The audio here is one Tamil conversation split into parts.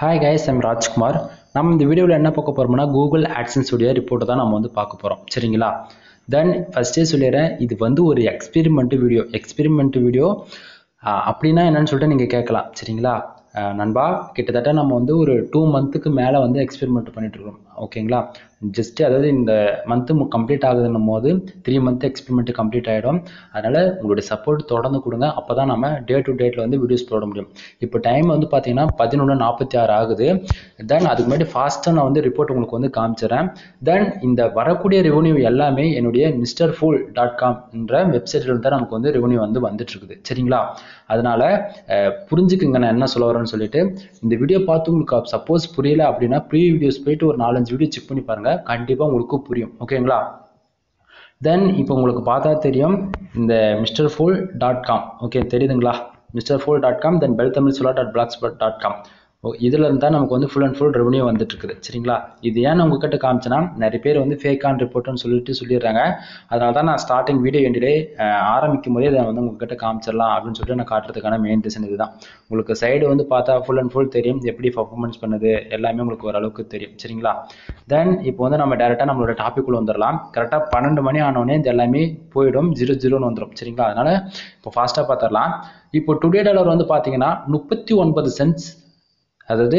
Hi guys, I'm Rajkumar. நம்ம இந்த வீடியோவில் என்ன பார்க்க போறோம்னா Google AdSense உடைய ரிப்போர்ட் தான் நம்ம வந்து பார்க்க போறோம். சரிங்களா? தென் ஃபர்ஸ்டே சொல்லிறேன், இது வந்து ஒரு எக்ஸ்பெரிமெண்ட் வீடியோ. அப்படினா என்னன்னு சொல்லிட்டு நீங்க கேட்கலாம். சரிங்களா? நண்பா, கிட்டத்தட்ட நம்ம வந்து ஒரு 2 மந்த்துக்கு மேல வந்து எக்ஸ்பெரிமெண்ட் பண்ணிட்டு இருக்கோம். ஓகேங்களா? ஜஸ்ட் அதாவது இந்த மந்த் கம்ப்ளீட் ஆகுதுன்னும் போது 3 மந்த் எக்ஸ்பெரிமெண்ட் கம்ப்ளீட் ஆயிடும். அதனால உங்களுடைய சப்போர்ட் தொடர்ந்து கொடுங்க. அப்பதான் நம்ம டே டு டேட்ல வந்து வீடியோஸ் போட முடியும். இப்போ டைம் வந்து பாத்தீங்கன்னா 11:46 ஆகுது. தென் அதுக்கு முன்னாடி ஃபாஸ்டா நான் வந்து ரிப்போர்ட் உங்களுக்கு வந்து காமிச்சிடறேன். தென் இந்த வரக்கூடிய ரெவன்யூ எல்லாமே என்னுடைய mrfool.com என்ற வெப்சைட்ல இருந்து தான் நமக்கு வந்து ரெவன்யூ வந்து வந்துட்டு இருக்குது. சரிங்களா? அதனால புரிஞ்சுக்குங்க நான் என்ன சொல்ல வரேன்னு சொல்லிட்டு. இந்த வீடியோ பார்த்து உங்களுக்கு சப்போஸ் புரியல அப்படின்னா ப்ரீவியூ வீடியோஸ் போயிட்டு ஒரு 4-5 வீடியோ செக் பண்ணி பாருங்க, கண்டிப்பா உங்களுக்கு புரியும். ஓகேங்களா? தென் இப்போ உங்களுக்கு பார்த்தா தெரியும் இந்த mrfool.com. ஓகே, தெரியுதுங்களா? mrfool.com தென் beltamilsola.blogspot.com. இதுல இருந்தா நமக்கு வந்து ஃபுல் அண்ட் ஃபுல் ரெவன்யூ வந்துட்டு இருக்குது. சரிங்களா? இது ஏன் உங்ககிட்ட காமிச்சேன்னா, நிறைய பேர் வந்து ஃபேக் ஆன் ரிப்போர்ட்னு சொல்லிடுறாங்க. அதனால தான் நான் ஸ்டார்டிங் வீடியோ எண்டிலே ஆரம்பிக்கும் போதே இதை வந்து உங்ககிட்ட காமிச்சிடலாம் அப்படின்னு சொல்லிட்டு நான் காட்டுறதுக்கான மெயின் ரீசன் இதுதான். உங்களுக்கு சைடு வந்து பார்த்தா ஃபுல் அண்ட் ஃபுல் தெரியும், எப்படி பர்ஃபார்மன்ஸ் பண்ணுது எல்லாமே உங்களுக்கு ஓரளவுக்கு தெரியும். சரிங்களா? தென் இப்போ வந்து நம்ம டேரெக்டாக நம்மளோட டாபிக் உள்ள வந்துடலாம். கரெக்டாக 12 மணி ஆனோடனே இது எல்லாமே போயிடும், 00 வந்துடும். சரிங்களா? அதனால இப்போ ஃபாஸ்ட்டாக பார்த்துடலாம். இப்போ டுடே டாலர் வந்து பார்த்தீங்கன்னா 39 சென்ட்ஸ், அதாவது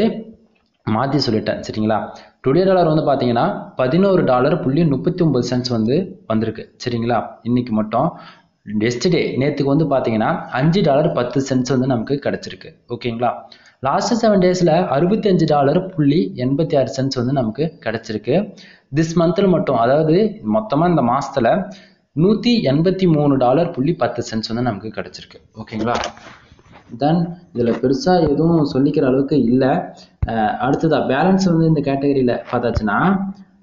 மாற்றி சொல்லிட்டேன். சரிங்களா? டுடே டாலர் வந்து பார்த்தீங்கன்னா $11.39 வந்து வந்திருக்கு. சரிங்களா? இன்னைக்கு மட்டும். எஸ்டர்டே நேற்றுக்கு வந்து பார்த்தீங்கன்னா $5.10 வந்து நமக்கு கிடைச்சிருக்கு. ஓகேங்களா? லாஸ்ட் 7 டேஸில் $65.86 வந்து நமக்கு கிடைச்சிருக்கு. திஸ் மந்தில் மட்டும், அதாவது மொத்தமாக இந்த மாதத்தில் $183.10 வந்து நமக்கு கிடைச்சிருக்கு. ஓகேங்களா? தென் இதில் பெருசாக எதுவும் சொல்லிக்கிற அளவுக்கு இல்லை. அடுத்ததாக பேலன்ஸ் வந்து இந்த கேட்டகரியில் பார்த்தாச்சுன்னா,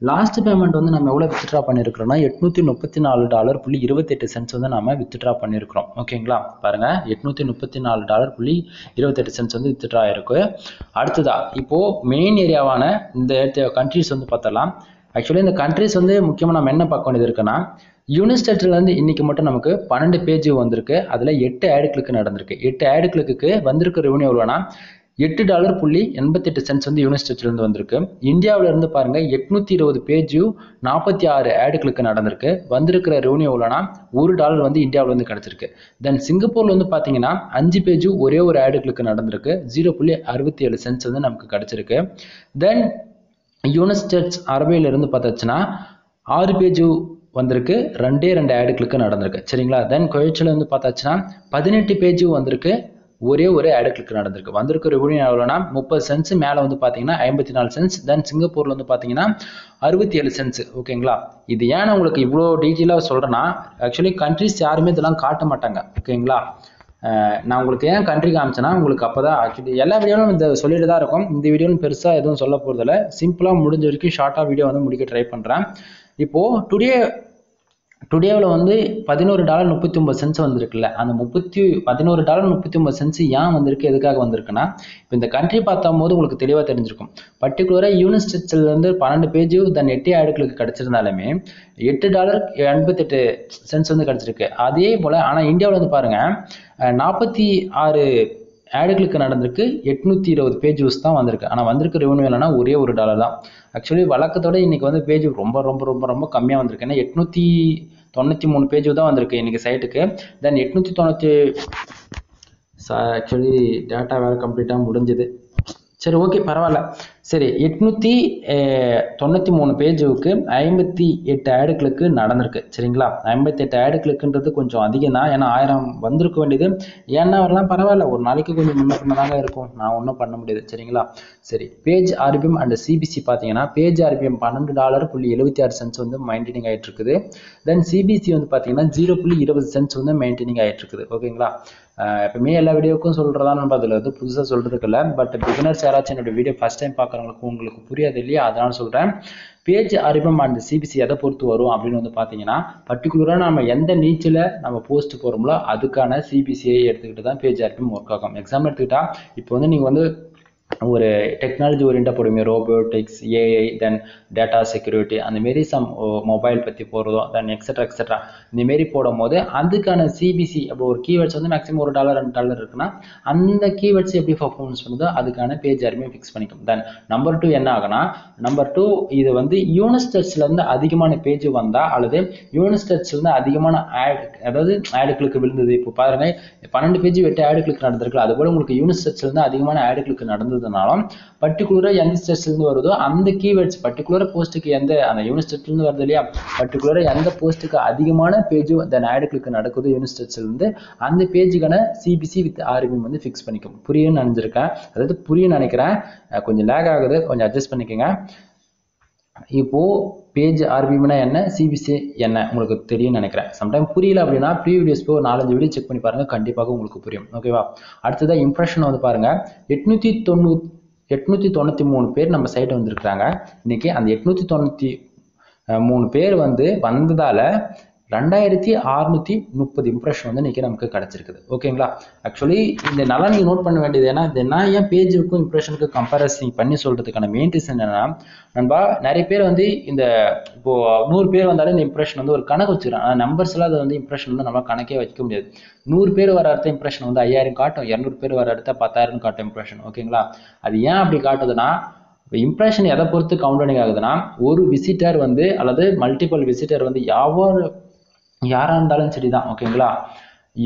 லாஸ்ட் பேமெண்ட் வந்து நம்ம எவ்வளோ வித்ட்ரா பண்ணியிருக்கிறோம்னா $834.28 வந்து நம்ம வித்ட்ரா பண்ணியிருக்கிறோம். ஓகேங்களா? பாருங்க, $834.28 வந்து வித்ட்ரா ஆயிருக்கு. அடுத்ததாக இப்போது மெயின் ஏரியாவான இந்த கண்ட்ரிஸ் வந்து பார்த்தலாம். ஆக்சுவலி இந்த கண்ட்ரிஸ் வந்து முக்கியமாக நம்ம என்ன பார்க்க வேண்டியது இருக்குன்னா, யூனிஸ்டேட்லேருந்து இன்னைக்கு மட்டும் நமக்கு 12 பேஜ் வந்திருக்கு. அதில் 8 ஆட் கிளிக் நடந்திருக்கு. 8 ஆட் கிளிக்கு வந்திருக்க ரெவன்யூ எவ்வளோனா $8.88 வந்து யூனிஸ்டேட்லேருந்து வந்திருக்கு. இந்தியாவில இருந்து பாருங்க 820 பேஜும் 46 ஆட் கிளிக் நடந்திருக்கு. வந்திருக்கிற ரெவன்யூ எவ்வளோனா $1 வந்து இந்தியாவில இருந்து கிடைச்சிருக்கு. தென் சிங்கப்பூர்ல வந்து பார்த்தீங்கன்னா 5 பேஜும் ஒரே ஒரு ஆட் கிளிக் நடந்திருக்கு. 0.67 வந்து நமக்கு கிடைச்சிருக்கு. தென் யுனைடெட் அரபில இருந்து பார்த்தாச்சுன்னா 6 பேஜ் வந்திருக்கு, 2 ஆட் கிளிக் நடந்திருக்கு. சரிங்களா? தென் குவைட்ல வந்து பார்த்தாச்சுன்னா 18 பேஜ் வந்திருக்கு, ஒரே ஒரு ஆட் கிளிக் நடந்திருக்கு. வந்திருக்க ரெவன்யூ எவ்வளோனா 30 சென்ட்ஸ், மேலே வந்து பார்த்தீங்கன்னா 54 சென்ட்ஸ். தென் சிங்கப்பூர்ல வந்து பார்த்தீங்கன்னா 67 சென்ட்ஸ். ஓகேங்களா? இது ஏன் உங்களுக்கு இவ்வளோ டீட்டெயிலாக சொல்கிறேன்னா, ஆக்சுவலி கண்ட்ரிஸ் யாருமே இதெல்லாம் காட்ட மாட்டாங்க. ஓகேங்களா? நான் உங்களுக்கு ஏன் கண்ட்ரி காமிச்சேன்னா, உங்களுக்கு அப்போ தான் ஆக்சுவலி எல்லா வீடியோவும் இந்த சொல்லிட்டு தான் இருக்கும். இந்த வீடியோவும் பெருசாக எதுவும் சொல்ல போகிறதில்ல. சிம்பிளாக முடிஞ்ச வரைக்கும் ஷார்ட்டாக வீடியோ வந்து முடிக்க ட்ரை பண்ணுறேன். இப்போது டுடேவில் வந்து $11.39 வந்திருக்குல்ல, அந்த $11.39 ஏன் வந்திருக்கு, எதுக்காக வந்திருக்குன்னா, இப்போ இந்த கண்ட்ரி பார்த்தும் போது உங்களுக்கு தெளிவாக தெரிஞ்சிருக்கும். பர்டிகுலராக யூனிஸ்டேட்ஸ்லேருந்து 12 பேஜ் தென் 8 ஆடுகளுக்கு கிடைச்சிருந்தாலுமே $8.88 வந்து கிடைச்சிருக்கு. அதே போல் ஆனால் இந்தியாவில் வந்து பாருங்கள் 46 ஆடுகளுக்கு நடந்திருக்கு, 820 பேஜஸ் தான் வந்திருக்கு. ஆனால் வந்திருக்கு ரெவன்யூ இல்லைன்னா ஒரே $1 தான். ஆக்சுவலி வழக்கத்தோட இன்னைக்கு வந்து பேஜ் ரொம்ப ரொம்ப ரொம்ப ரொம்ப கம்மியாக வந்திருக்கு. ஏன்னா 893 பேஜ் தான் வந்திருக்கு இன்னைக்கு சைட்டுக்கு. தென் 890 ஆக்சுவலி டேட்டா வேறு கம்ப்ளீட்டாக முடிஞ்சுது. சரி, ஓகே, பரவாயில்ல. சரி, 893 பேஜுக்கு 58 ஆட் கிளிக்கு நடந்திருக்கு. சரிங்களா? 58 ஆட் கிளிக்குன்றது கொஞ்சம் அதிகம் தான். ஏன்னா 1000 வந்திருக்க வேண்டியது. ஏன்னா வரலாம், பரவாயில்ல, ஒரு நாளைக்கு கொஞ்சம் முன்ன பின்ன தாங்க இருக்கும், நான் ஒன்றும் பண்ண முடியாது. சரிங்களா? சரி, பேஜ் ஆர்பிஎம் அண்ட் சிபிசி பார்த்தீங்கன்னா, பேஜ் ஆர்பிஎம் $12.76 வந்து மெயின்டைனிங் ஆகிட்டு இருக்குது. தென் சிபிசி வந்து பார்த்தீங்கன்னா 0.20 வந்து மெயின்டைனிங் ஆகிட்டு இருக்குது. ஓகேங்களா? எப்பவுமே எல்லா வீடியோக்கும் சொல்கிறதா நம்ம அதில் வந்து புதுசாக சொல்கிறதுக்கு இல்லை. பட் பிகினர்ஸ் யாராச்சும் என்னோட வீடியோ ஃபஸ்ட் டைம் பார்க்குறவங்களுக்கு உங்களுக்கு புரியாது இல்லையா, அதனால சொல்கிறேன். பேஜ் ஆர்பிஎம் அண்ட் சிபிசி எதை பொறுத்து வரும் அப்படின்னு வந்து பார்த்தீங்கன்னா, பர்டிகுலராக நம்ம எந்த நீச்சில் நம்ம போஸ்ட் போகிறோம்ல அதுக்கான சிபிசியை எடுத்துக்கிட்டு தான் பேஜ் ஆர்பிஎம் ஒர்க் ஆகும். எக்ஸாம்பிள் எடுத்துக்கிட்டா, இப்போ வந்து நீங்கள் வந்து ஒரு டெக்னாலஜி ஓரியண்டாக போடுமே, ரோபோட்டிக்ஸ், ஏஐ, தென் டேட்டா செக்யூரிட்டி, அந்தமாரி சம் மொபைல் பற்றி போகிறதோ, தென் எக்ஸட்ரா இந்தமாரி போடும் போது அதுக்கான சிபிசி அப்போ ஒரு கீவேர்ட்ஸ் வந்து மேக்ஸிமம் $1 $2 இருக்குன்னா அந்த கீவேர்ட்ஸ் எப்படி பர்ஃபார்மன்ஸ் பண்ணுதோ அதுக்கான பேஜ் யாருமே ஃபிக்ஸ் பண்ணிக்கும். தென் நம்பர் 2 என்ன ஆகுனா, நம்பர் 2 இது வந்து யூனிஸ்டர்ஸ்லேருந்து அதிகமான பேஜ் வந்தால் அல்லது யூனிஸ்டர்ஸ்லேருந்து அதிகமான ஆட், அதாவது ஆடு கிளிக் விழுந்தது. இப்போ பாருங்க 12 பேஜ் 8 ஆடு கிளிக் நடந்திருக்கு. அதுபோல் உங்களுக்கு யூனிஸ்டர்ஸ்லேருந்து அதிகமான ஆடு கிளிக் நடந்ததுனாலும் பர்டிகுலராக எந்த ஸ்டேட்ஸ்லேருந்து வருதோ அந்த கீவேர்ட்ஸ் பர்டிகுலர் போஸ்ட்டுக்கு எந்த அந்த யூனிஸ்டேட்லேருந்து வருது இல்லையா, பர்டிகுலராக எந்த போஸ்ட்டுக்கு அதிகமான பேஜும் தென் ஆடு கிளிக் நடக்குது யூனிஸ்டேட்ஸ்லேருந்து அந்த பேஜுக்கான சிபிசி வித் ஆர்பிஎம் வந்து ஃபிக்ஸ் பண்ணிக்கும். புரியும்னு நினைச்சிருக்கேன், அதாவது புரியும்னு நினைக்கிறேன். கொஞ்சம் லேக் ஆகுது, கொஞ்சம் அட்ஜஸ்ட் பண்ணிக்கோங்க. இப்போ பேஜ் ஆர்பிஎம்னா என்ன, சிபிசி என்ன உங்களுக்கு தெரியும்னு நினைக்கிறேன். சம்டைம் புரியல அப்படின்னா ப்ரீவியஸ் போய் ஒரு 4-5 வீடியோ செக் பண்ணி பாருங்க, கண்டிப்பாக உங்களுக்கு புரியும். ஓகேவா? அடுத்ததான் இம்ப்ரெஷன் வந்து பாருங்க, 893 பேர் நம்ம சைட் வந்திருக்கிறாங்க. இன்னைக்கு அந்த 893 பேர் வந்து வந்ததால 2630 இம்ப்ரெஷன் வந்து இன்னைக்கு நமக்கு கிடைச்சிருக்குது. ஓகேங்களா? ஆக்சுவலி இந்த நல்லா நீங்க நோட் பண்ண வேண்டியது ஏன்னா இது நான் ஏன் பேஜுக்கும் இம்ப்ரெஷனுக்கு கம்பேரிசன் பண்ணி சொல்றதுக்கான மெயின் ரீசன் என்னன்னா, நண்பா நிறைய பேர் வந்து இந்த இப்போ 100 பேர் வந்தாலும் இந்த இம்ப்ரெஷன் வந்து ஒரு கணக்கு வச்சுக்கிறாங்க. நம்பர்ஸ் எல்லாம் அது வந்து இம்ப்ரெஷன் வந்து நம்ம கணக்கே வைக்க முடியாது. 100 பேர் வர அடுத்த இம்ப்ரெஷன் வந்து 5000 காட்டும், 200 பேர் வர அடுத்த 10,000 காட்டும் இம்ப்ரெஷன். ஓகேங்களா? அது ஏன் அப்படி காட்டுதுன்னா, இப்போ இம்ப்ரெஷன் எதை பொறுத்து கவுண்டனிங் ஆகுதுன்னா, ஒரு விசிட்டர் வந்து அல்லது மல்டிபிள் விசிட்டர் வந்து யாரா இருந்தாலும் சரிதான். ஓகேங்களா?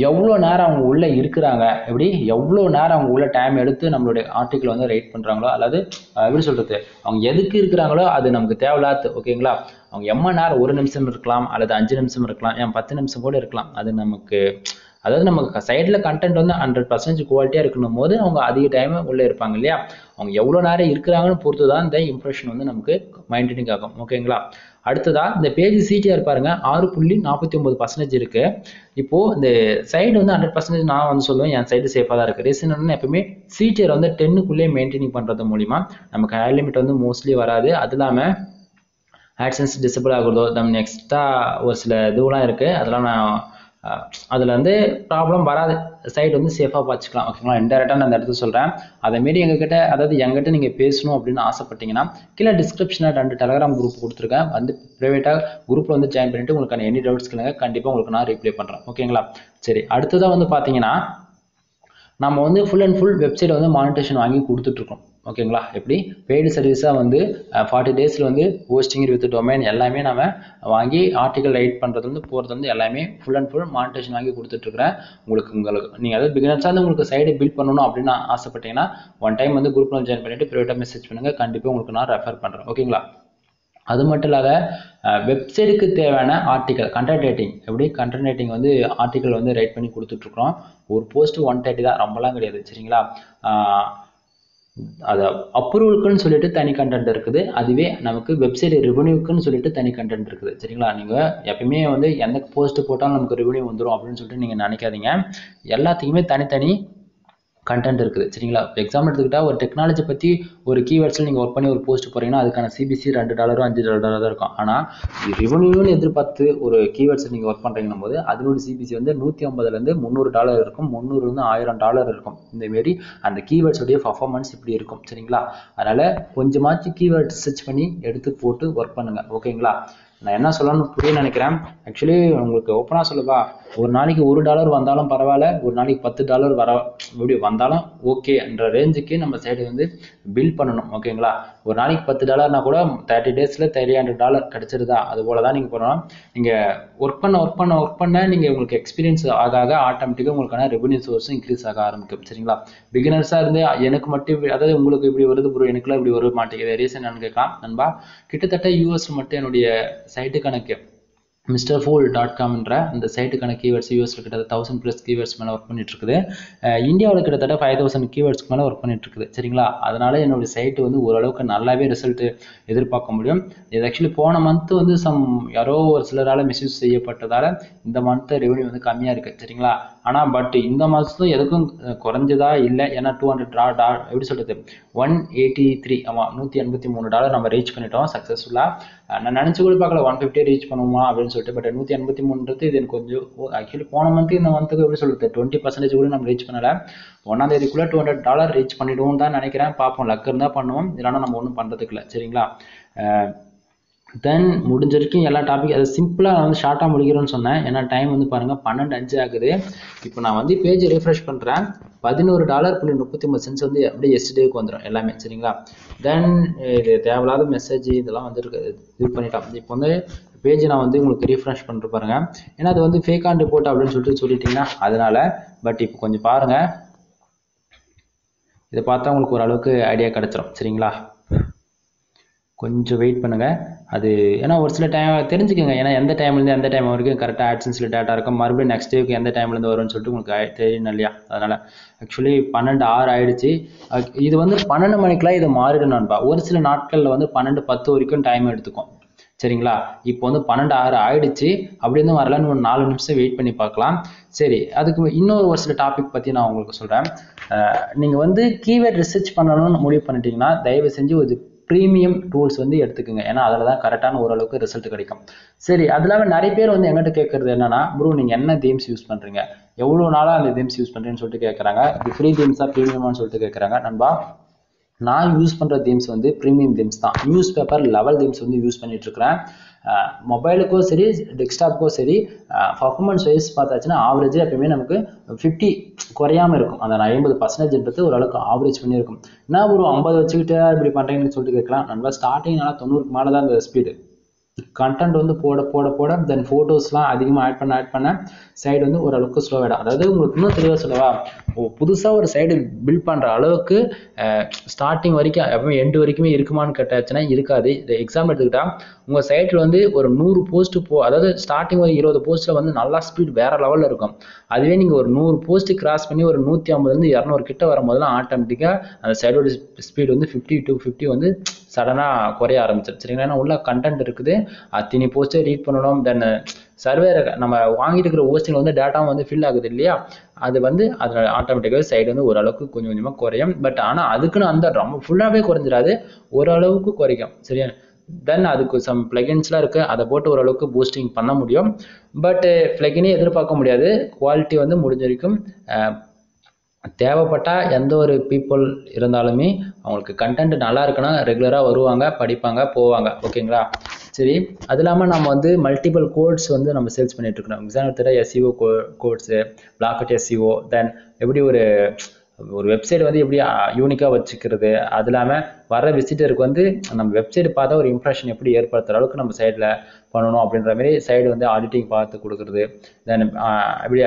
எவ்வளோ நேரம் அவங்க உள்ள இருக்கிறாங்க, எப்படி எவ்வளோ நேரம் அவங்க உள்ள டைம் எடுத்து நம்மளுடைய ஆர்டிக்கிள் வந்து ரைட் பண்றாங்களோ, அல்லது எப்படி சொல்றது, அவங்க எதுக்கு இருக்கிறாங்களோ அது நமக்கு தேவையில்லாது. ஓகேங்களா? அவங்க எம்ம நேரம் 1 நிமிஷம் இருக்கலாம் அல்லது 5 நிமிஷம் இருக்கலாம், ஏன் 10 நிமிஷம் கூட இருக்கலாம். அது நமக்கு அதாவது நமக்கு சைடில் கண்டென்ட் வந்து 100% குவாலிட்டியாக இருக்கணும் போது அவங்க அதிக டைம் உள்ளே இருப்பாங்க இல்லையா, அவங்க எவ்வளோ நேரம் இருக்கிறாங்கன்னு பொறுத்து தான் இந்த இம்ப்ரெஷன் வந்து நமக்கு மெயின்டைனிங் ஆகும். ஓகேங்களா? அடுத்ததா இந்த பேஜ் சிடிஆர் பாருங்க 6.49% இருக்கு. இப்போ இந்த சைடு வந்து 100% நான் வந்து சொல்லுவேன் என் சைடு சேஃபாக தான் இருக்கு. ரீசன் என்ன, எப்பவுமே சிடிஆர் வந்து 10க்குள்ளே மெயின்டைனிங் பண்றது மூலிமா நமக்கு ஹேர் லிமிட் வந்து மோஸ்ட்லி வராது. அது இல்லாமல் AdSense டிசபிள் ஆகுறதோ நம்ம எக்ஸ்ட்ரா ஒரு சில இதுவெல்லாம் இருக்கு, அதெல்லாம் நான் அதில் வந்து ப்ராப்ளம் வராது. சைட் வந்து சேஃபாக வச்சுக்கலாம். ஓகேங்களா? இன்டெரக்டாக நான் அந்த இடத்துல சொல்கிறேன். அதேமாரி எங்ககிட்ட அதாவது எங்கிட்ட நீங்கள் பேசணும் அப்படின்னு ஆசைப்பட்டீங்கன்னா கீழே டிஸ்கிரிப்ஷனில் 2 டெலகிராம் குரூப் கொடுத்துருக்கேன். வந்து ப்ரைவேட்டாக குரூப்பில் வந்து ஜாயின் பண்ணிவிட்டு உங்களுக்கான எனி டவுட்ஸ் கேளுங்க, கண்டிப்பாக உங்களுக்கு நான் ரிப்ளை பண்ணுறேன். ஓகேங்களா? சரி, அடுத்ததாக வந்து பார்த்தீங்கன்னா நம்ம வந்து ஃபுல் அண்ட் ஃபுல் வெப்சைட் வந்து மானிட்டேஷன் வாங்கி கொடுத்துட்ருக்கோம். ஓகேங்களா? எப்படி பெய்டு சர்வீஸாக வந்து 40 டேஸில் வந்து ஹோஸ்டிங் வித் டொமைன் எல்லாமே நம்ம வாங்கி ஆர்டிகல் ரைட் பண்ணுறது வந்து போகிறது வந்து எல்லாமே ஃபுல் அண்ட் ஃபுல் மானிட்டேஷன் வாங்கி கொடுத்துட்ருக்குறேன். உங்களுக்கு நீங்கள் அதாவது பிகினர்ஸாக வந்து உங்களுக்கு சைடு பில்ட் பண்ணணும் அப்படின்னு ஆசைப்பட்டீங்கன்னா ஒன் டைம் வந்து குரூப்பில் ஜாயின் பண்ணிவிட்டு ப்ரைவேட்டாக மெசேஜ் பண்ணுங்கள், கண்டிப்பாக உங்களுக்கு நான் ரெஃபர் பண்ணுறேன். ஓகேங்களா? அது மட்டும் இல்லாத வெப்சைட்டுக்கு தேவையான ஆர்டிகல் கண்டென்ட் ரைட்டிங், எப்படி கண்டென்ட் ரைட்டிங் வந்து ஆர்டிகல் வந்து ரைட் பண்ணி கொடுத்துட்ருக்குறோம். ஒரு போஸ்ட் 130 தான், ரொம்பலாம் கிடையாது. சரிங்களா? அது அப்ரூவலுக்குன்னு சொல்லிட்டு தனி கண்டென்ட் இருக்குது, அதுவே நமக்கு வெப்சைட் ரெவன்யூக்குன்னு சொல்லிட்டு தனி கண்டென்ட் இருக்குது. சரிங்களா? நீங்கள் எப்பயுமே வந்து எந்த போஸ்ட் போட்டாலும் நமக்கு ரெவன்யூ வந்துடும் அப்படின்னு சொல்லிட்டு நீங்கள் நினைக்காதீங்க. எல்லாத்துக்குமே தனித்தனி கண்டென்ட் இருக்குது. சரிங்களா? எக்ஸாம்பிள் எடுத்துக்கிட்டால் ஒரு டெக்னாலஜி பற்றி ஒரு கீவேர்ட்ஸில் நீங்கள் ஒர்க் பண்ணி ஒரு போஸ்ட் போகிறீங்கன்னா அதுக்கான சிபிசி $2 $5 தான் இருக்கும். ஆனால் ரெவன்யூன்னு எதிர்பார்த்து ஒரு கீவேர்ட்ஸ் நீங்கள் ஒர்க் பண்ணுறீங்கன்னும் போது அதனோட சிபிசி வந்து $150 $300 இருக்கும், $300 $1000 இருக்கும். இந்தமாரி அந்த கீவேர்ட்ஸோடைய பர்ஃபார்மன்ஸ் இப்படி இருக்கும். சரிங்களா? அதனால் கொஞ்சமாச்சு கீவேர்ட் சர்ச் பண்ணி எடுத்து போட்டு ஒர்க் பண்ணுங்கள். ஓகேங்களா? நான் என்ன சொல்லணும்னு புரிய நினைக்கிறேன். ஆக்சுவலி உங்களுக்கு ஓப்பனாக சொல்லவா, ஒரு நாளைக்கு $1 வந்தாலும் பரவாயில்ல, ஒரு நாளைக்கு $10 இப்படி வந்தாலும் ஓகே என்ற ரேஞ்சுக்கு நம்ம சைடு வந்து பில் பண்ணணும். ஓகேங்களா? ஒரு நாளைக்கு $10 கூட 30 டேஸில் $300 கிடைச்சிருதா, அது போல தான் நீங்கள் பண்ணணும். நீங்கள் ஒர்க் பண்ண நீங்கள் உங்களுக்கு எக்ஸ்பீரியன்ஸ் ஆக ஆட்டோமேட்டிக்காக உங்களுக்கான ரெவன்யூ சோர்ஸும் இன்க்ரீஸ் ஆக ஆரம்பிக்கும். சரிங்களா? பிகினர்ஸாக இருந்து எனக்கு மட்டும் அதாவது உங்களுக்கு இப்படி வருது ப்ரோ, எனக்குலாம் இப்படி வர மாட்டேங்குது, ரீசன் என்னன்னு கேட்கலாம். நண்பா, கிட்டத்தட்ட US மட்டும் என்னுடைய சைட்டு கணக்கு mrfool.com என்ற அந்த சைட்டுக்கான கீவேர்ட்ஸ் யூஎஸ்ல கிட்டத்தட்ட 1000+ கீவேர்ட்ஸ் மேலே ஒர்க் பண்ணிட்டு இருக்குது. இந்தியாவில் கிட்டத்தட்ட 5000 கீவேர்ட்ஸ்க்கு மேலே ஒர்க் பண்ணிட்டு இருக்குது. சரிங்களா? அதனால என்னுடைய சைட்டு வந்து ஓரளவுக்கு நல்லாவே ரிசல்ட் எதிர்பார்க்க முடியும். இது ஆக்சுவலி போன மந்த் வந்து யாரோ ஒரு சிலரால் மிஸ்யூஸ் செய்யப்பட்டதால இந்த மந்த் ரெவன்யூ வந்து கம்மியாக இருக்குது. சரிங்களா? ஆனால் பட் இந்த மாதத்தும் எதுக்கும் குறைஞ்சதா இல்லை. ஏன்னா 200 எப்படி சொல்றது 183 ஆமாம் $183 நம்ம ரீச் பண்ணிட்டோம் சக்ஸஸ்ஃபுல்லாக. நான் நினச்சி கூட பார்க்கல 150 ரீச் பண்ணுவோமா அப்படின்னு அப்படின்னு சொல்லிட்டு. பட் 183 இது எனக்கு கொஞ்சம் ஆக்சுவலி போன மந்த் இந்த மந்த்துக்கு எப்படி சொல்கிறது 20% கூட நம்ம ரீச் பண்ணலை. 1ஆம் தேதிக்குள்ளே $200 ரீச் பண்ணிவிடுவோம் தான் நினைக்கிறேன். பார்ப்போம், லக் இருந்தால் பண்ணுவோம், இல்லைனா நம்ம ஒன்றும் பண்ணுறதுக்கு இல்லை. சரிங்களா? தென் முடிஞ்ச வரைக்கும் எல்லா டாபிக் அது சிம்பிளாக வந்து ஷார்ட்டாக முடிக்கிறேன்னு சொன்னேன். ஏன்னா டைம் வந்து பாருங்கள் 12:05 ஆகுது. இப்போ நான் வந்து பேஜ் ரீஃப்ரெஷ் பண்ணுறேன். $11.39 வந்து அப்படியே எஸ்டேக்கு வந்துடும் எல்லாமே. சரிங்களா? தென் இது தேவையில்லாத மெசேஜ் இதெல்லாம் வந்து இது பண்ணிட்டோம். இப்போ வந்து பேஜ் நான் வந்து உங்களுக்கு ரீஃப்ரெஷ் பண்ணிட்டு பாருங்க. ஏன்னா அது வந்து ஃபேக் ஆன் ரிப்போர்ட் அப்படின்னு சொல்லிட்டீங்கன்னா அதனால. பட் இப்போ கொஞ்சம் பாருங்கள், இதை பார்த்தா உங்களுக்கு ஓரளவுக்கு ஐடியா கிடச்சிரும். சரிங்களா? கொஞ்சம் வெயிட் பண்ணுங்கள். அது ஏன்னா ஒரு சில டைம் தெரிஞ்சுக்கோங்க. ஏன்னா எந்த டைம்லேருந்து எந்த டைம் வரைக்கும் கரெக்டாக ஆட்சன்ஸில் டேட்டா இருக்கும், மறுபடியும் நெக்ஸ்ட் டேக்கு எந்த டைம்லேருந்து வரும்னு சொல்லிட்டு உங்களுக்கு தெரியணும் இல்லையா? அதனால் ஆக்சுவலி 12:06 ஆகிடுச்சு. இது வந்து 12 மணிக்கெலாம் இது மாறிடும் நண்பா. ஒரு சில நாட்களில் வந்து 12:10 வரைக்கும் டைம் எடுத்துக்கும். சரிங்களா? இப்போ வந்து 12:06 ஆகிடுச்சு. அப்படி இருந்தும் வரலான்னு ஒரு 4 நிமிஷம் வெயிட் பண்ணி பார்க்கலாம். சரி, அதுக்கு இன்னொரு ஒரு சில டாபிக் பற்றி நான் உங்களுக்கு சொல்கிறேன். நீங்கள் வந்து கீவேர்ட் ரிசர்ச் பண்ணணும்னு முடிவு பண்ணிட்டீங்கன்னா தயவு செஞ்சு ஒரு ப்ரீமியம் டூல்ஸ் வந்து எடுத்துக்கோங்க. ஏன்னா அதில் தான் கரெக்டான ஓரளவுக்கு ரிசல்ட் கிடைக்கும். சரி, அது இல்லாமல் நிறைய பேர் வந்து எங்கிட்ட கேட்குறது என்னன்னா, ப்ரோ நீங்கள் என்ன தீம்ஸ் யூஸ் பண்ணுறீங்க, எவ்வளோ நாளாக அந்த தீம்ஸ் யூஸ் பண்ணுறீங்கன்னு சொல்லிட்டு கேட்குறாங்க. இது ஃப்ரீ தீம்ஸாக ப்ரீமியமானு சொல்லிட்டு கேட்குறாங்க. நண்பா, நான் யூஸ் பண்ணுற தீம்ஸ் வந்து ப்ரீமியம் தீம்ஸ் தான். நியூஸ் பேப்பர் லெவல் தீம்ஸ் வந்து யூஸ் பண்ணிட்டுருக்கிறேன். மொபைலுக்கும் சரி டெஸ்க்டாப்புக்கும் சரி பர்ஃபார்மன்ஸ் வைஸ் பார்த்தாச்சுன்னா ஆவரேஜாக எப்பவுமே நமக்கு 50 குறையாமல் இருக்கும். அந்த 50% ஓரளவுக்கு ஆவரேஜ் பண்ணியிருக்கும். என்ன ஒரு 50 வச்சுக்கிட்டு இப்படி பண்ணுறீங்கன்னு சொல்லிட்டு கேட்கலாம். நல்லா ஸ்டார்டிங்னால 90க்கு மேலே தான் அந்த ஸ்பீடு. கண்டென்ட் வந்து போட தென் ஃபோட்டோஸ்லாம் அதிகமாக ஆட் பண்ண சைடு வந்து ஓரளவுக்கு ஸ்லோவாகிடும். அதாவது உங்களுக்கு இன்னும் தெளிவாக சொல்லவா, புதுசாக ஒரு சைடு பில்ட் பண்ணுற அளவுக்கு ஸ்டார்டிங் வரைக்கும் எப்போ எண்டு வரைக்குமே இருக்குமான்னு கேட்டாச்சுன்னா இருக்காது. இந்த எக்ஸாம்பிள் எடுத்துக்கிட்டால் உங்கள் சைட்டில் வந்து ஒரு 100 போஸ்ட் அதாவது ஸ்டார்டிங் ஒரு 20 போஸ்ட்டில் வந்து நல்லா ஸ்பீட் வேறு லெவலில் இருக்கும். அதுவே நீங்கள் ஒரு 100 போஸ்ட்டு கிராஸ் பண்ணி ஒரு 150 200 கிட்ட வரும்போதெல்லாம் ஆட்டோமேட்டிக்காக அந்த சைடோட ஸ்பீடு வந்து 50 to 50 வந்து சடனாக குறைய ஆரம்பிச்சிடும். சரிங்களா? ஏன்னா உள்ள கண்டென்ட் இருக்குது, அத்தனை போஸ்ட்டை ரீட் பண்ணணும். தென் சர்வேர் நம்ம வாங்கிட்டு இருக்கிற ஹோஸ்டிங் வந்து டேட்டாவும் வந்து ஃபில் ஆகுது இல்லையா? அது வந்து அதில் ஆட்டோமேட்டிக்காக சைடு வந்து ஓரளவுக்கு கொஞ்சம் கொஞ்சமாக குறையும். பட் ஆனால் அதுக்குன்னு அந்த ரொம்ப ஃபுல்லாகவே குறைஞ்சிடாது, ஓரளவுக்கு குறைக்கும். சரியா? தென் அதுக்கு சம் பிளகின்ஸ்லாம் இருக்குது, அதை போட்டு ஓரளவுக்கு பூஸ்டிங் பண்ண முடியும். பட் பிளகினே எதிர்பார்க்க முடியாது. குவாலிட்டி வந்து முடிஞ்ச வரைக்கும் தேவைப்பட்டால் எந்த ஒரு பீப்புள் இருந்தாலுமே அவங்களுக்கு கண்டென்ட் நல்லா இருக்குன்னா ரெகுலராக வருவாங்க, படிப்பாங்க, போவாங்க. ஓகேங்களா? சரி, அது இல்லாமல் நம்ம வந்து மல்டிபிள் கோட்ஸ் வந்து நம்ம சேல்ஸ் பண்ணிட்டு இருக்கிறோம். Example SEO codes, black hat SEO, then எப்படி ஒரு வெப்சைட் வந்து எப்படி யூனிக்காக வச்சுக்கிறது, அது இல்லாமல் வர விசிட்டருக்கு வந்து நம்ம வெப்சைட் பார்த்தா ஒரு இம்ப்ரெஷன் எப்படி ஏற்படுத்துகிற அளவுக்கு நம்ம சைடில் பண்ணணும் அப்படின்ற மாதிரி சைடு வந்து ஆடிட்டிங் பார்த்து கொடுக்குறது. தென் எப்படி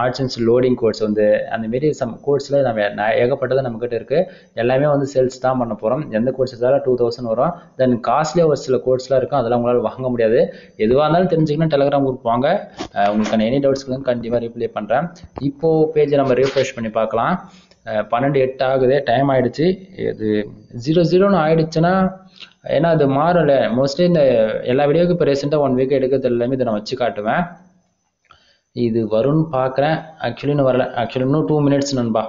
ஆட்சன்ஸ் லோடிங் கோட்ஸ் வந்து அந்தமாரி சம் கோட்ஸில் நம்ம ஏகப்பட்டது நம்மக்கிட்ட இருக்குது. எல்லாமே வந்து சேல்ஸ் தான் பண்ண போகிறோம். எந்த கோட்ஸ் இருந்தாலும் 2000 வரும். தென் காஸ்ட்லியாக ஒரு சில கோட்ஸ்லாம் இருக்கும், அதெல்லாம் உங்களால் வாங்க முடியாது. எதுவாக இருந்தாலும் தெரிஞ்சுக்கணும், டெலிகிராம் குரூப் வாங்க. உங்களுக்கான எனி டவுட்ஸ்க்கு கண்டிப்பாக ரிப்ளை பண்ணுறேன். இப்போது பேஜை நம்ம ரீஃப்ரெஷ் பண்ணி பார்க்கலாம். 12:08 ஆகுது, டைம் ஆகிடுச்சு. இது 00ன்னு ஆகிடுச்சுன்னா ஏன்னா அது மாறலை. மோஸ்ட்லி இந்த எல்லா வீடியோவுக்கும் இப்போ ரீசெண்டாக 1 வீக் எடுக்கிறது எல்லாமே இதை நான் வச்சு காட்டுவேன். இது வரும்னு பார்க்குறேன். ஆக்சுவலி இன்னும் வரல. ஆக்சுவலி இன்னும் 2 மினிட்ஸ் நண்பா.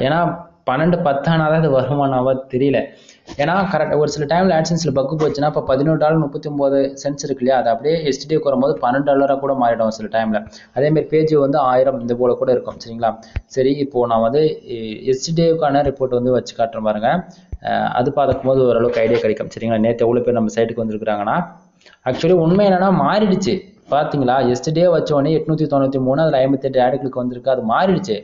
ஏன்னா 12:10 ஆனால் தான் இது வருமானாவா தெரியல. ஏன்னா கரெக்டாக ஒரு சில டைமில் ஆட்சன்ஸில் பக்கு போச்சுன்னா இப்போ $11.39 இருக்கு இல்லையா, அது அப்படியே எஸ்டிடிக்கு வரும்போது $12 கூட மாறிடும் சில டைமில். அதேமாதிரி பேஜ் வந்து 1000 இந்த போல் கூட இருக்கும். சரிங்களா? சரி, இப்போது நான் வந்து எஸ்டிடிக்கான ரிப்போர்ட் வந்து வச்சு காட்டுறேன் பாருங்க. அது பார்க்கும் போது ஓரளவுக்கு ஐடியா கிடைக்கும். சரிங்களா? நேற்று எவ்வளோ பேர் நம்ம சைட்டுக்கு வந்துருக்குறாங்கன்னா ஆக்சுவலி உண்மை என்னன்னா மாறிடுச்சு. பார்த்தீங்களா? எஸ்டே வச்சோடனே 893 அதில் 58 ஆடுகளுக்கு வந்திருக்கு, அது மாறிடுச்சு.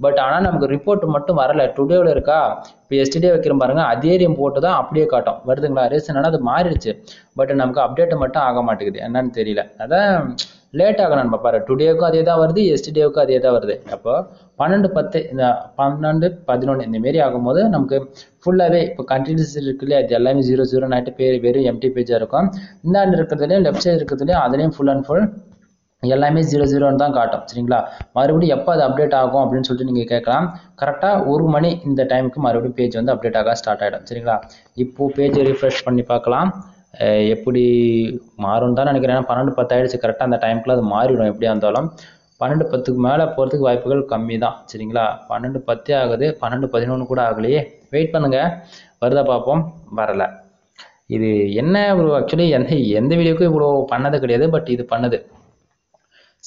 பட் ஆனால் நமக்கு ரிப்போர்ட் மட்டும் வரலை. டுடேவில் இருக்கா, இப்போ எஸ்டே வைக்கிறோம் பாருங்க, அதே ரிப்போர்ட்டு தான் அப்படியே காட்டும். வருதுங்களா? ரீசன் ஆனால் அது மாறிடுச்சு. பட் நமக்கு அப்டேட் மட்டும் ஆக மாட்டேங்குது, என்னன்னு தெரியல. அதான் லேட் ஆகணும் நம்ம பாரு. டுடேவுக்கும் அதே தான் வருது, எஸ்டேவுக்கும் அதே தான் வருது. அப்போ 12:10 இந்த 12:11 இந்தமாரி ஆகும்போது நமக்கு ஃபுல்லாகவே இப்போ கண்டினியூஸ் இருக்கு இல்லையா, இது எல்லாமே 00 ஆகிட்டு வெறும் எம்டி பேஜாக இருக்கும். இந்தாண்டு இருக்கிறதுலையும் லெஃப்ட் சைடு இருக்கிறதுலையும் அதுலேயும் ஃபுல் அண்ட் ஃபுல் எல்லாமே 00ன்னு தான் காட்டும். சரிங்களா? மறுபடியும் எப்போ அது அப்டேட் ஆகும் அப்படின்னு சொல்லிட்டு நீங்கள் கேட்கலாம். கரெக்டாக 1 மணி இந்த டைமுக்கு மறுபடியும் பேஜ் வந்து அப்டேட் ஆக ஸ்டார்ட் ஆகிடும். சரிங்களா? இப்போது பேஜை ரிஃப்ரெஷ் பண்ணி பார்க்கலாம். எப்படி மாறும்னு தான் நினைக்கிறேன். ஏன்னா 12:10 ஆகிடுச்சு. கரெக்டாக அந்த டைமுக்குள்ள அது மாறிடும் எப்படியா இருந்தாலும். 12:10க்கு மேலே போகிறதுக்கு வாய்ப்புகள் கம்மி தான். சரிங்களா? 12:10 ஆகுது, 12:11 கூட ஆகலையே. வெயிட் பண்ணுங்கள், வருதா பார்ப்போம். வரலை. இது என்ன ப்ரோ ஆக்சுவலி எந்த வீடியோக்கும் இவ்வளோ பண்ணது கிடையாது, பட் இது பண்ணுது.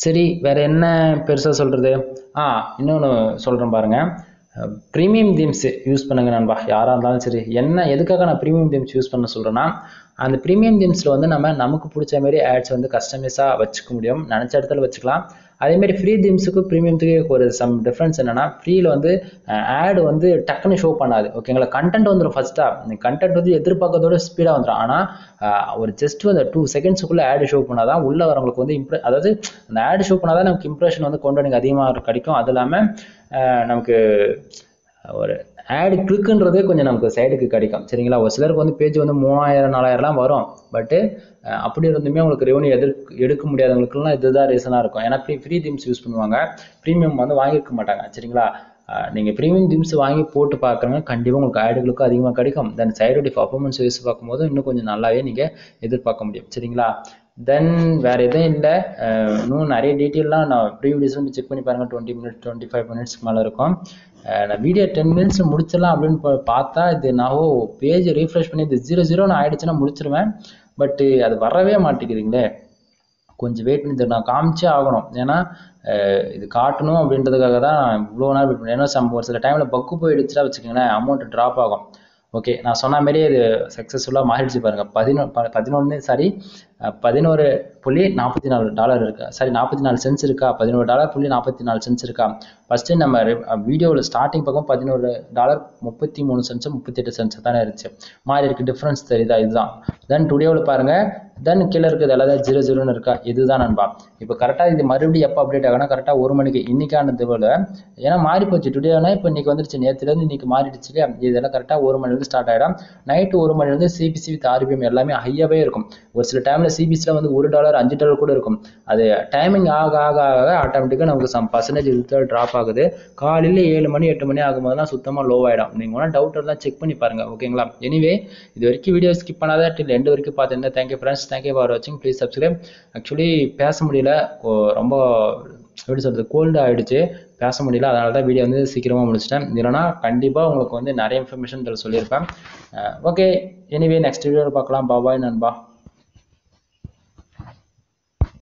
சரி வேறு என்ன பெருசாக சொல்கிறது? இன்னொன்று சொல்கிறேன் பாருங்கள். ப்ரீமியம் தீம்ஸ் யூஸ் பண்ணுங்க நண்பா, யாராக இருந்தாலும் சரி. எதுக்காக நான் ப்ரீமியம் தீம்ஸ் யூஸ் பண்ண சொல்கிறேன்னா, அந்த ப்ரீமியம் தீம்ஸில் வந்து நமக்கு பிடிச்ச மாதிரி ஆட்ஸ் வந்து கஸ்டமைஸாக வச்சுக்க முடியும், நினச்ச இடத்துல வச்சுக்கலாம். அதேமாதிரி ஃப்ரீ தீம்ஸுக்கும் ப்ரீமியத்துக்கு ஒரு சம் டிஃப்ரென்ஸ் என்னென்னா, ஃப்ரீயில் வந்து ஆட் வந்து டக்குன்னு ஷோ பண்ணாது, ஓகேங்களா. கண்டென்ட் வந்துடும் ஃபஸ்ட்டாக, இந்த கண்டென்ட் வந்து எதிர்பார்க்கறதோட ஸ்பீடாக வந்துடும். ஆனால் ஒரு ஜஸ்ட் வந்து 2 செகண்ட்ஸுக்குள்ளே ஆடு ஷோ பண்ணால் தான் உள்ளே வரவங்களுக்கு வந்து அதாவது அந்த ஆடு ஷோ பண்ணால் தான் நமக்கு இம்ப்ரெஷன் வந்து கொண்டு எனக்கு அதிகமாக கிடைக்கும். அது இல்லாமல் நமக்கு ஒரு ஆடு கிளிக்குன்றதே கொஞ்சம் நமக்கு சைடுக்கு கிடைக்கும், சரிங்களா. ஒரு சிலருக்கு வந்து பேஜ் வந்து 3000 4000லாம் வரும், பட்டு அப்படி இருந்துமே உங்களுக்கு ரெவன்யூ எடுக்க முடியாதவங்களுக்குலாம் இதுதான் ரீசனாக இருக்கும். ஏன்னா ஃப்ரீ தீம்ஸ் யூஸ் பண்ணுவாங்க, ப்ரீமியம் வந்து வாங்கியிருக்க மாட்டாங்க, சரிங்களா. நீங்கள் ப்ரீமியம் தீம்ஸ் வாங்கி போட்டு பார்க்குறவங்க கண்டிப்பாக உங்களுக்கு ஆடுகளுக்கும் அதிகமாக கிடைக்கும். தென் சைடுடைய பர்ஃபார்மன்ஸ் யூஸ் பார்க்கும்போது இன்னும் கொஞ்சம் நல்லாவே நீங்கள் எதிர்பார்க்க முடியும், சரிங்களா. தென் வேறு எதுவும் இல்லை. இன்னும் நிறைய டீட்டெயிலாம் நான் ப்ரீவியஸ் வந்து செக் பண்ணி பாருங்கள். 20 மினிட்ஸ் 25 மினிட்ஸ்க்கு மேலே இருக்கும். நான் வீடியோ 10 மினிட்ஸ் முடிச்சிடலாம் அப்படின்னு பார்த்தா, இது நான் பேஜ் ரீஃப்ரெஷ் பண்ணி இது 0 ஆகிடுச்சுன்னா முடிச்சிருவேன். பட்டு அது வரவே மாட்டேங்குதுங்களே, கொஞ்சம் வெயிட் பண்ணி நான் காமிச்சே ஆகணும். ஏன்னா இது காட்டணும் அப்படின்றதுக்காக தான் இவ்வளோ நேரம் வெயிட் பண்ணேன். ஏன்னா ஒரு சில டைமில் பக்கு போயிடுச்சுன்னா வச்சுக்கோங்களேன், அமௌண்ட் ட்ராப் ஆகும். ஓகே, நான் சொன்ன மாதிரியே இது சக்ஸஸ்ஃபுல்லாக மாறிடுச்சு பாருங்கள். 11.44 இருக்கா, சாரி 44 சென்ஸ் இருக்கா, $11.44 இருக்கா. ஃபஸ்ட்டு நம்ம வீடியோவில் ஸ்டார்டிங் பக்கம் $11.33 38 தானே இருந்துச்சு, மாறி இருக்குது. டிஃப்ரென்ஸ் தெரியுதா? இதுதான். தென் டுடேவில் பாருங்கள், தென் கீழே இருக்குது எல்லாத்தையும் 0 இருக்கா, இதுதான் நண்பா. இப்போ கரெக்டாக இது மறுபடியும் எப்போ அப்டேட் ஆகுனா கரெக்டாக 1 மணிக்கு இன்றைக்கானது போல். ஏன்னா மாறி போச்சு டுடேனா, இப்போ இன்றைக்கி வந்துருச்சு, நேற்றுலேருந்து இன்றைக்கி மாறிடுச்சு இல்லையா. இதெல்லாம் கரெக்டாக 1 மணிலேருந்து ஸ்டார்ட் ஆகிடும். நைட்டு 1 மணிலேருந்து சிபிசி வித் RPM எல்லாமே ஹையாகவே இருக்கும். ஒரு சில டைமில் சிபிசியில் வந்து $1 $5 கூட இருக்கும். அது டைமிங் ஆக ஆக ஆக ஆட்டோமேட்டிக்காக நமக்கு சம் பர்சன்டேஜ் ட்ராப் ஆகுது. காலையில் 7 மணி 8 மணி ஆகும்போதெல்லாம் சுத்தமாக லோ ஆகிடும். நீங்கள் வேணால் டவுட் இருந்தால் செக் பண்ணி பாருங்கள், ஓகேங்களா. எனிவே இது வரைக்கும் வீடியோ ஸ்கிப் பண்ணாத டில் எண்டு வரைக்கும் பார்த்துருந்தேன். தேங்க்யூ ஃப்ரெண்ட்ஸ், தேங்க்யூ ஃபார் வாட்சிங். Please subscribe. ஆக்சுவலி பேச முடியல, ரொம்ப எப்படி சொல்கிறது, கோல்டு ஆகிடுச்சு, பேச முடியல. அதனால தான் வீடியோ வந்து சீக்கிரமாக முடிச்சிட்டேன். இல்லைனா கண்டிப்பாக உங்களுக்கு வந்து நிறைய இன்ஃபர்மேஷன் இதில் சொல்லியிருப்பேன். ஓகே, எனிவே நெக்ஸ்ட் வீடியோவில் பார்க்கலாம். பாய் நண்பா.